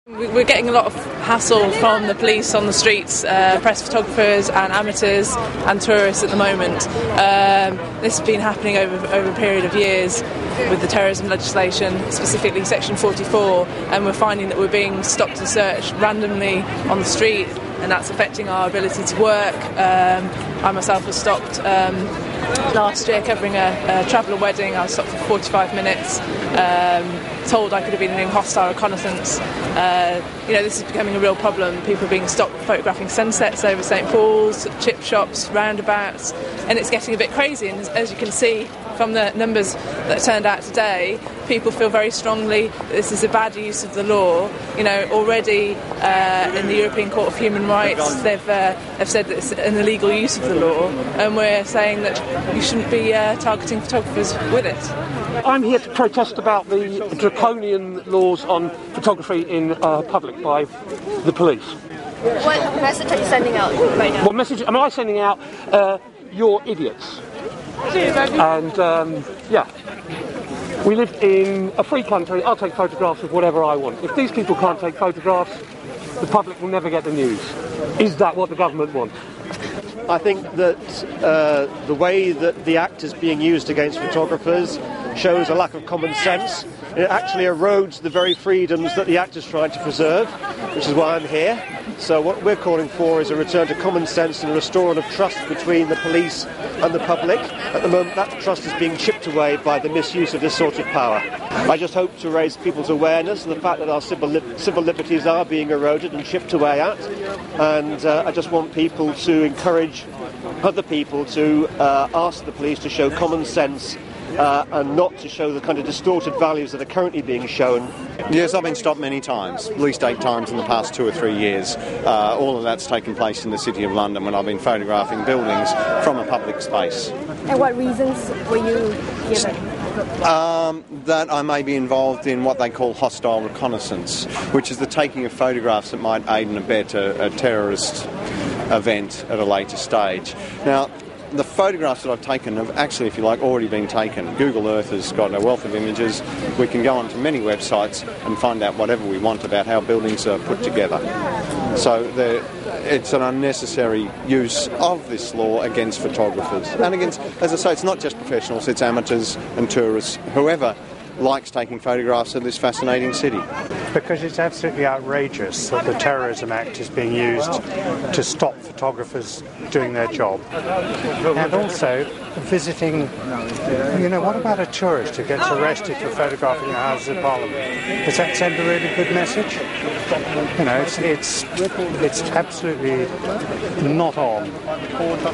We're getting a lot of hassle from the police on the streets, press photographers and amateurs and tourists at the moment. This has been happening over a period of years with the terrorism legislation, specifically Section 44, and we're finding that we're being stopped and searched randomly on the street, and that's affecting our ability to work. I myself was stopped last year covering a traveller wedding. I was stopped for 45 minutes, told I could have been in hostile reconnaissance. This is becoming a real problem. People are being stopped photographing sunsets over St Paul's, chip shops, roundabouts, and it's getting a bit crazy. And as you can see from the numbers that turned out today, people feel very strongly that this is a bad use of the law. Already in the European Court of Human Rights, they've said that it's an illegal use of the law, and we're saying that you shouldn't be targeting photographers with it. I'm here to protest about the draconian laws on photography in public by the police. What message are you sending out right now? What message am I sending out? You're idiots. And we live in a free country. I'll take photographs of whatever I want. If these people can't take photographs, the public will never get the news. Is that what the government wants? I think that the way that the Act is being used against photographers shows a lack of common sense. It actually erodes the very freedoms that the Act is trying to preserve, which is why I'm here. So what we're calling for is a return to common sense and a restoration of trust between the police and the public. At the moment, that trust is being chipped away by the misuse of this sort of power. I just hope to raise people's awareness of the fact that our civil liberties are being eroded and chipped away at. And I just want people to encourage other people to ask the police to show common sense and not to show the kind of distorted values that are currently being shown. Yes, I've been stopped many times, at least 8 times in the past 2 or 3 years. All of that's taken place in the City of London when I've been photographing buildings from a public space. And what reasons were you given? That I may be involved in what they call hostile reconnaissance, which is the taking of photographs that might aid and abet a terrorist event at a later stage. Now, the photographs that I've taken have actually, if you like, already been taken. Google Earth has got a wealth of images. We can go onto many websites and find out whatever we want about how buildings are put together. So it's an unnecessary use of this law against photographers. And against, as I say, it's not just professionals, it's amateurs and tourists, whoever likes taking photographs of this fascinating city. Because it's absolutely outrageous that the Terrorism Act is being used to stop photographers doing their job. And also visiting, what about a tourist who gets arrested for photographing the Houses of Parliament? Does that send a really good message? It's absolutely not on.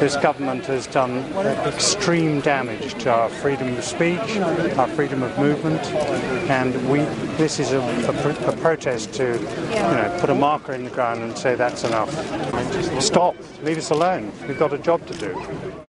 This government has done extreme damage to our freedom of speech, our freedom of movement, and this is a protest to put a marker in the ground and say that's enough. Stop, leave us alone. We've got a job to do.